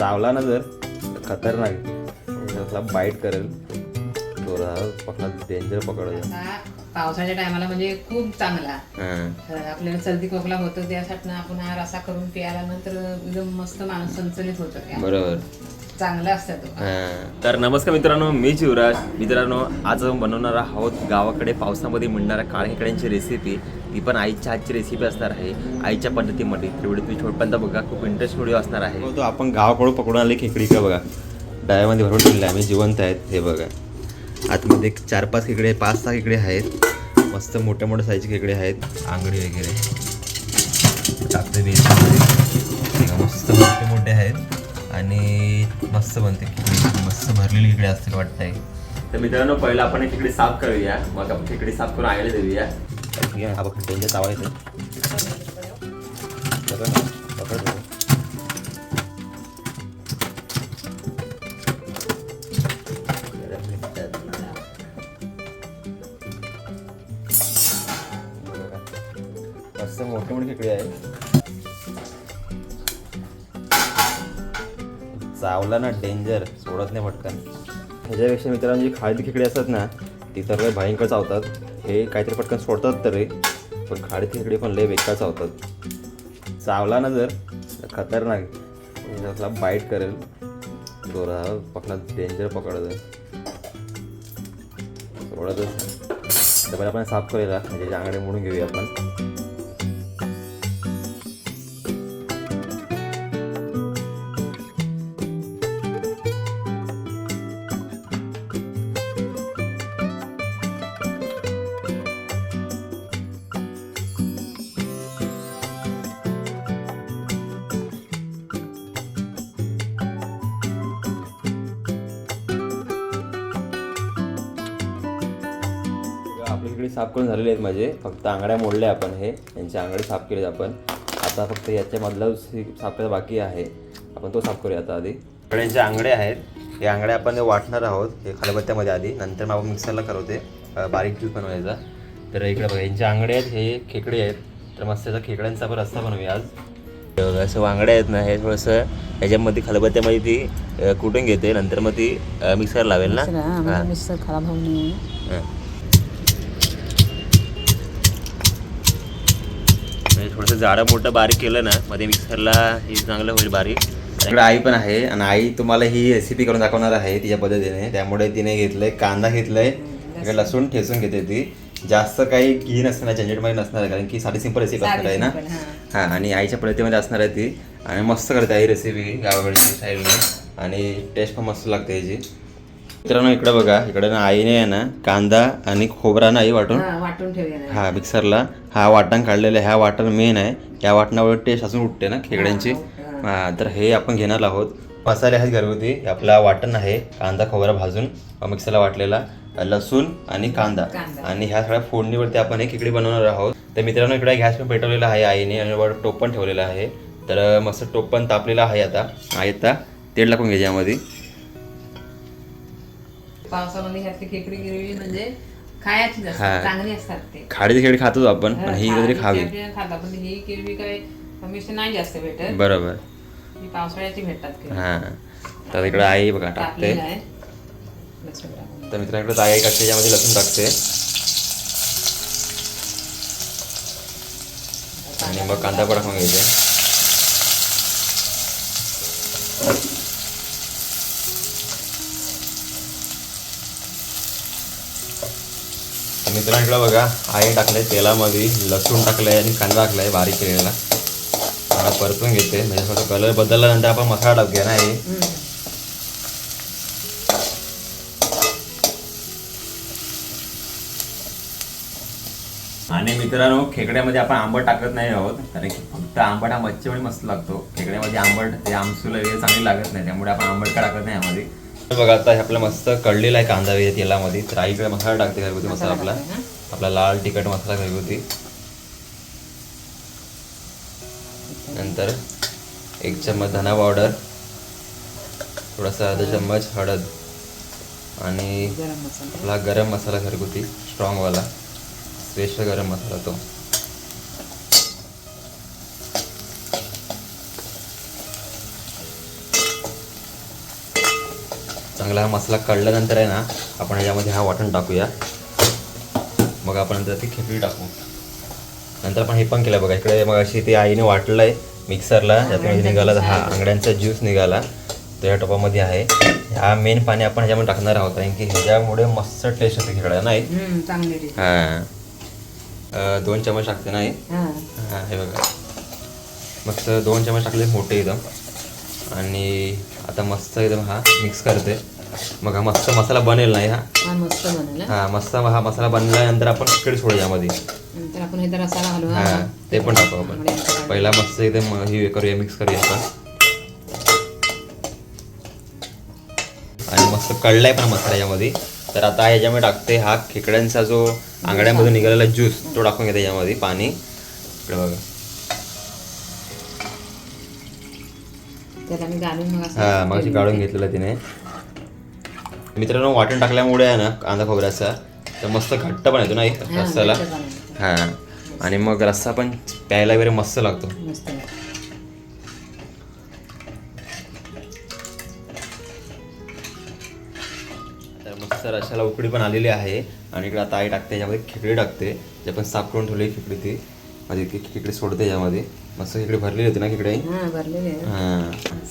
चावला ना जर खतरनाक त्याला बाईट करेल. पकडा डेंजर पकडा. पावसाच्या टायमाला म्हणजे खूप चांगला. आपल्याला सर्दी खोकला होतो त्यासाठी आपण हा रसा करून प्यायला नंतर एकदम मस्त माणूस संचलित होतं. बरोबर, चांगलं असतं तो. तर नमस्कार मित्रांनो, मी शिवराज. मित्रांनो, आज बनवणार आहोत गावाकडे पावसामध्ये मिळणाऱ्या काळखेकड्यांची रेसिपी. ती पण आईच्या हातची रेसिपी असणार आहे, आईच्या पद्धतीमध्ये. व्हिडिओ तुम्ही छोटपर्यंत बघा, खूप इंटरेस्ट व्हिडिओ असणार आहे. तो आपण गावाकडून पकडून आले खेकडी का बघा, डाळ्यामध्ये भरून ठेवले आम्ही, जिवंत आहेत. हे बघा, आतमध्ये 4-5 खेकडे, 5-6 खेकडे आहेत. मस्त मोठ्या मोठ्या साईजचे खेकडे आहेत. आंगडी वगैरे टाकते बेसनमध्ये, मस्त मोठे मोठे आहेत आणि मस्त बनते खेकडी. मस्त भरलेली खेकडे असतील वाटतंय. तर मित्रांनो, पहिला आपण खेकडी साफ करूया, मग आपण खेकडी साफ करून आईला देऊया. हा बघ, त्यांच्या चावला येते. मस्त मोठे मोठे खेकडे आहेत. चावला ना डेंजर, सोडत नाही पटकन. ह्याच्यापेक्षा मित्रांनो जी खाडी खेकडे असतात ना, ती तर भयंकर चावतात. हे काहीतरी पटकन सोडतात तरी, पण खाडी खेकडे पण लय बेकार चावतात. चावला ना जर खतरनाक त्याला बाईट करेल. पकडा डेंजर पकडत सोडतच. तर आपण साफ करूया, म्हणजे आंगडे मोडून घेऊया आपण. आपली खेकडी साफ करून झालेली आहेत माझे. फक्त आंगड्या मोडल्या आपण. हे यांचे आंगडे साफ केलेत आपण. आता फक्त याच्यामधला साफ करायला बाकी आहे, आपण तो साफ करूया आता. आधी खेकड्यांचे आंगडे आहेत, हे आंगडे आपण वाटणार आहोत हे खलबत्त्यामध्ये आधी. नंतर मग आपण मिक्सरला करवते बारीक ज्यूस बनवायचा. तर इकडे बघा, यांचे आंगडे आहेत, हे खेकडे आहेत. तर मस्त त्याचा खेकड्यांचा आपण रस्सा बनवूया आज. असं वांगडे आहेत ना, हे थोडंसं ह्याच्यामध्ये खलबत्त्यामध्ये ती कुटून घेते, नंतर मग ती मिक्सर लावेल ना. मिक्सर खराब होऊ नये. थोडंसं जाडं मोठं बारीक केलं ना मध्ये मिक्सरला, हे चांगलं होईल बारीक. इकडे आई पण आहे आणि आई तुम्हाला ही रेसिपी करून दाखवणार आहे तिच्या पद्धतीने. त्यामुळे तिने घेतलंय कांदा, घेतलाय इकडे लसूण ठेचून घेते ती. जास्त काही घी नसणार, झंझटमध्ये नसणार, कारण की साधी सिंपल रेसिपी असणार आहे ना. हां, आणि आईच्या पद्धतीमध्ये असणार आहे ती. आणि मस्त करते आई रेसिपी गावाकडची स्टाईलने, आणि टेस्ट पण मस्त लागते याची. मित्रांनो, इकडे बघा, इकडे ना आईने आहे ना कांदा आणि खोबरा नाही वाटून ठेवूया. हा मिक्सरला हा वाटण काढलेला आहे. हा वाटण मेन आहे, या वाटणावर टेस्ट अजून उठते ना खेकड्यांची. हां, तर हे आपण घेणार आहोत. मसाले आहेत घरगुती. आपला वाटण आहे, कांदा खोबरा भाजून मिक्सरला वाटलेला, लसूण आणि कांदा, आणि ह्या सगळ्या फोडणीवरती आपण हे खेकडी बनवणार आहोत. तर मित्रांनो, इकडे गॅस पण पेटवलेला आहे आईने, आणि वर टोप पण ठेवलेला आहे. तर मस्त टोप पण तापलेला आहे. आता तेल टाकून घ्यायचे यामध्ये. पावसामध्ये ह्याची खेकडी गिरवी म्हणजे खायची चांगली असतात. ते खाडीची खेकडी खातोच आपण, पण ही कधी खावी खाता, पण ही गिरवी काय कमिशन नाही जास्त भेटत. बरोबर, ही पावसाळ्याची भेटतात. हां, तर इकडे आई बघा टाकते. तर मित्रांकडे आई टाकते, यामध्ये लसूण टाकते आणि मग कांदा पण टाकून घ्यायचे. मित्रांकडे बघा, आई टाकलंय तेलामध्ये, लसूण टाकलंय आणि कांदा टाकलाय बारीक केलेला. मला परतून घेते, म्हणजे थोडा कलर बदलल्यानंतर आपण मसाला टाकूया ना. हे आणि मित्रांनो, खेकड्यामध्ये आपण आंबट टाकत नाही आहोत, कारण की फक्त आंबट हा मच्छीमध्ये मस्त लागतो. खेकड्यामध्ये आंबट ते आमसूल वगैरे चांगली लागत नाही, त्यामुळे आपण आंबट का टाकत नाही यामध्ये. बघा, आता हे आपला मस्त कळलेला आहे कांदा वगैरे तेलामध्ये. तर आईकडे मसाला टाकते घरगुती मसाला, आपला लाल तिखट मसाला घरगुती. नंतर 1 चम्मच धना पावडर, थोडासा अर्धा चम्मच हळद, आणि आपला गरम मसाला घरगुती स्ट्रॉंगवाला, स्पेशल गरम मसाला तो. चांगला हा मसाला कळल्यानंतर आहे ना आपण ह्याच्यामध्ये हा वाटण टाकूया. मग आपण नंतर ती खेकडी टाकू. नंतर आपण हे पण केलं बघा इकडे मग अशी ते आईने वाटलं आहे मिक्सरला, त्यातून निघाला हा आंगड्यांचा ज्यूस निघाला तो या टोपामध्ये आहे. हा मेन पाणी आपण ह्याच्यामध्ये टाकणार आहोत कारण की ह्याच्यामुळे मस्त टेस्ट येते खेकडा नाही. चांगली हां 2 चमच टाकते नाही. हां हे बघा मस्त 2 चमच टाकले मोठे एकदम. आणि आता मस्त एकदम हा मिक्स करते. मग हा मस्त मसाला बनेल नाही मस्त बनेल. हा मस्त हा मसाला बनल्यानंतर आपण खेकडी सोडू यामध्ये. नंतर आपण हे रसाला घालू. हां ते पण टाकू आपण. पहिला मस्त एकदम हे करूया मिक्स करूया आपण. आणि मस्त कळलाय पण मसाला यामध्ये. तर आता ह्याच्यामध्ये टाकते हा खेकड्यांचा जो आंगड्यामधून निघालेला ज्यूस तो टाकून घेते यामध्ये पाणी. इकडे बघा त्याला मी घालून हां मग काढून घेतलेलं तिने. मित्रांनो वाटण टाकल्यामुळे आहे ना कांदा खोबऱ्याचा तर मस्त घट्ट पण येतो नाही रस्साला. हां आणि मग रस्सा पण प्यायला वगैरे मस्त लागतो. तर मस्त रस्साला उकडी पण आलेली आहे. आणि इकडे आता आई टाकते याच्यामध्ये खेकडी टाकते. जे आपण साफ करून ठेवली खेकडी ती माझी खेकडी सोडते यामध्ये. मस्त खेकडी भरलेली होती ना खेकडी.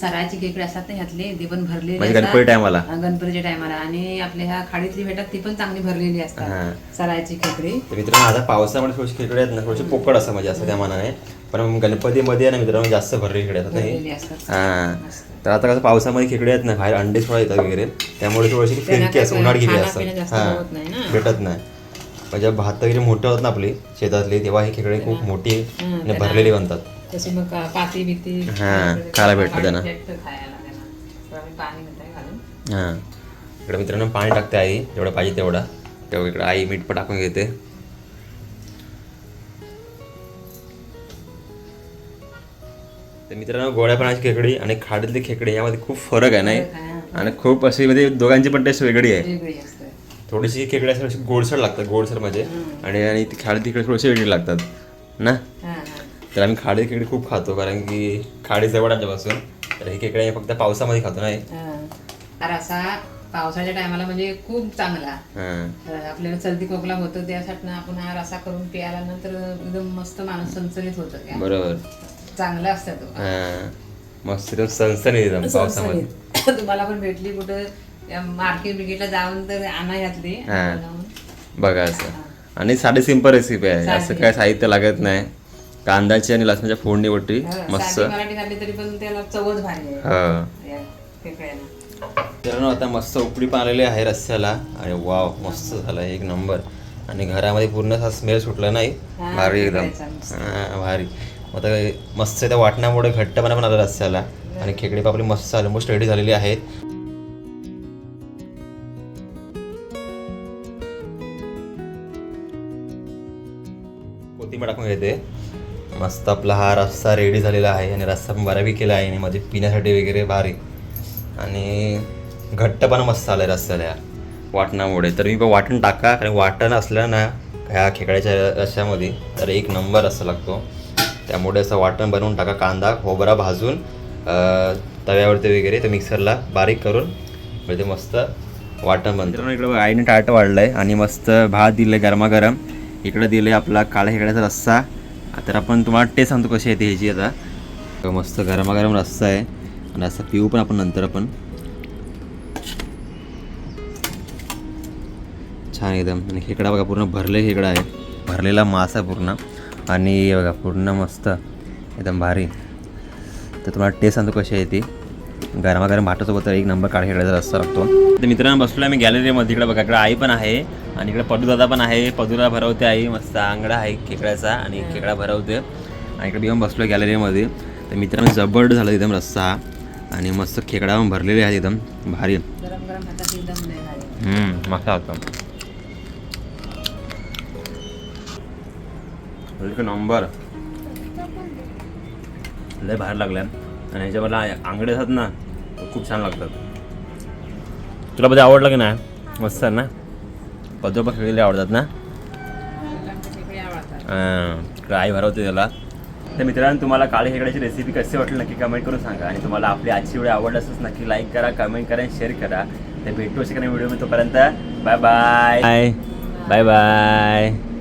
सराची खेकडी असतात ना ह्यातले ते पण भरलेली म्हणजे गणपती टायमाला गणपतीच्या टायमाला. आणि आपल्या ह्या खाडीतली भेटतात ती पण चांगली भरलेली असतात सराची खेकडी. तर मित्रांनो आता पावसामध्ये थोडीशी खेकडी आहेत ना थोडीशी पोकळ असं म्हणजे असं त्या मानाने. पण गणपतीमध्ये ना मित्रांनो जास्त भरलेली खेकडी असतात नाही. हां तर आता कसं पावसामध्ये खेकडी आहेत ना बाहेर अंडे सोडा येतात वगैरे त्यामुळे थोडीशी फिरकी असं उन्हाळ गेली असतात. हां भेटत नाही. म्हणजे भात वगैरे मोठे होत ना आपली शेतातली तेव्हा ही खेकडी खूप मोठी आणि भरलेली बनतात. तशी मग पाती बिती हां खायला भेटतं त्यांना. पाणी घालून हां इकडे मित्रांनो पाणी टाकते आई जेवढं पाहिजे तेवढा. तेव्हा इकडे आई मीठ पण टाकून घेते. तर मित्रांनो गोड्या पाण्याची खेकडी आणि खाडीतली खेकडी यामध्ये खूप फरक आहे नाही. आणि खूप अशी म्हणजे दोघांची पण टेस्ट वेगळी आहे. थोडीशी खेकडी अशी गोडसर लागतात गोडसर म्हणजे आणि ती खाडी तिकडे थोडीशी वेगळी लागतात ना. तर आम्ही खाडी खेकडी खूप खातो कारण की खाडी जवळ आमच्यापासून. तर ही खेकडी फक्त पावसामध्ये खातो नाही. रसा पावसाच्या टायमाला म्हणजे खूप चांगला. आपल्याला सर्दी खोकला होतो त्यासाठी आपण हा रसा करून प्यायला नंतर एकदम मस्त माणूस संचलित होतं. बरोबर चांगला असतं तो मस्त सनसनीत एकदम पावसामध्ये. तुम्हाला पण भेटली कुठं मार्केट बिकेटला जाऊन तर आणा घातली बघा असं. आणि साधी सिंपल रेसिपी आहे असं काय साहित्य लागत नाही. कांद्याची आणि लसणाच्या फोडणीवरती मस्त मराठी घातली तरी पण त्याला चवच भारी आहे. मित्रांनो आता मस्त उकडी पण आलेली आहे रस्स्याला. आणि वाव मस्त झाला एक नंबर. आणि घरामध्ये पूर्ण असा स्मेल सुटला नाही भारी एकदम भारी. आता मस्त त्या वाटण्यामुळे घट्टपणा पण आला रस्स्याला. आणि खेकडी पापडी मस्त ऑलमोस्ट रेडी झालेली आहेत. कोथिंबीर टाकून घेते. मस्त आपला हा रस्सा रेडी झालेला आहे. आणि रस्सा पण बऱ्यापैकी केला आहे आणि मध्ये पिण्यासाठी वगैरे भारी. आणि घट्टपणा मस्त आला आहे रस्स्याला या वाटणामुळे. तर मी पण वाटण टाका कारण वाटण असलं ना ह्या खेकड्याच्या रश्श्यामध्ये तर एक नंबर रस्सा लागतो. त्यामुळे असं वाटण बनवून टाका. कांदा खोबरा भाजून तव्यावरती वगैरे ते मिक्सरला बारीक करून म्हणजे मस्त वाटण बनतं. इकडं आईने टाट वाढलं आहे आणि मस्त भात दिलं आहे गरमागरम. इकडं दिलं आहे आपला काळ्या खेकड्याचा रस्सा. तर आपण तुम्हाला टेस्ट सांगतो कशी येते ह्याची. आता मस्त गरमागरम रस्सा आहे आणि रस्सा पिऊ पण आपण नंतर आपण छान एकदम. आणि खेकडा बघा पूर्ण भरले खेकडा आहे भरलेला मासा पूर्ण. आणि बघा पूर्ण मस्त एकदम भारी. तर तुम्हाला टेस्ट सांगतो कशी आहे ती. गरमागरम भातासोबत एक नंबर काळ्या खेकड्याचा रस्सा लागतो. तर मित्रांनो बसलो आम्ही गॅलरीमध्ये. इकडे बघा इकडे आई पण आहे आणि इकडे पदूदादा पण आहे. पदूला भरवते आई मस्त आंगडा आहे खेकड्याचा आणि खेकडा भरवते. आणि इकडे येऊन बसलो गॅलरीमध्ये. तर मित्रांनो जबरदस्त झालं एकदम रस्सा. आणि मस्त खेकडा पण भरलेले आहेत एकदम भारी. मस्त होतं एक नंबर. लय बाहेर लागल्या. आणि ह्याच्या मला आंगडे असतात ना खूप छान लागतात. तुला मध्ये आवडलं की नाही मस्त ना. पदू पण खेळलेले आवडतात ना. आई भरवते त्याला. तर मित्रांनो तुम्हाला काळ्या खेकड्याची रेसिपी कशी वाटली नक्की कमेंट करून सांगा. आणि तुम्हाला आपली आजची व्हिडिओ आवडली असेल नक्की लाईक करा कमेंट करा आणि शेअर करा. तर भेटू अशा काही व्हिडिओ मी तोपर्यंत बाय बाय बाय बाय.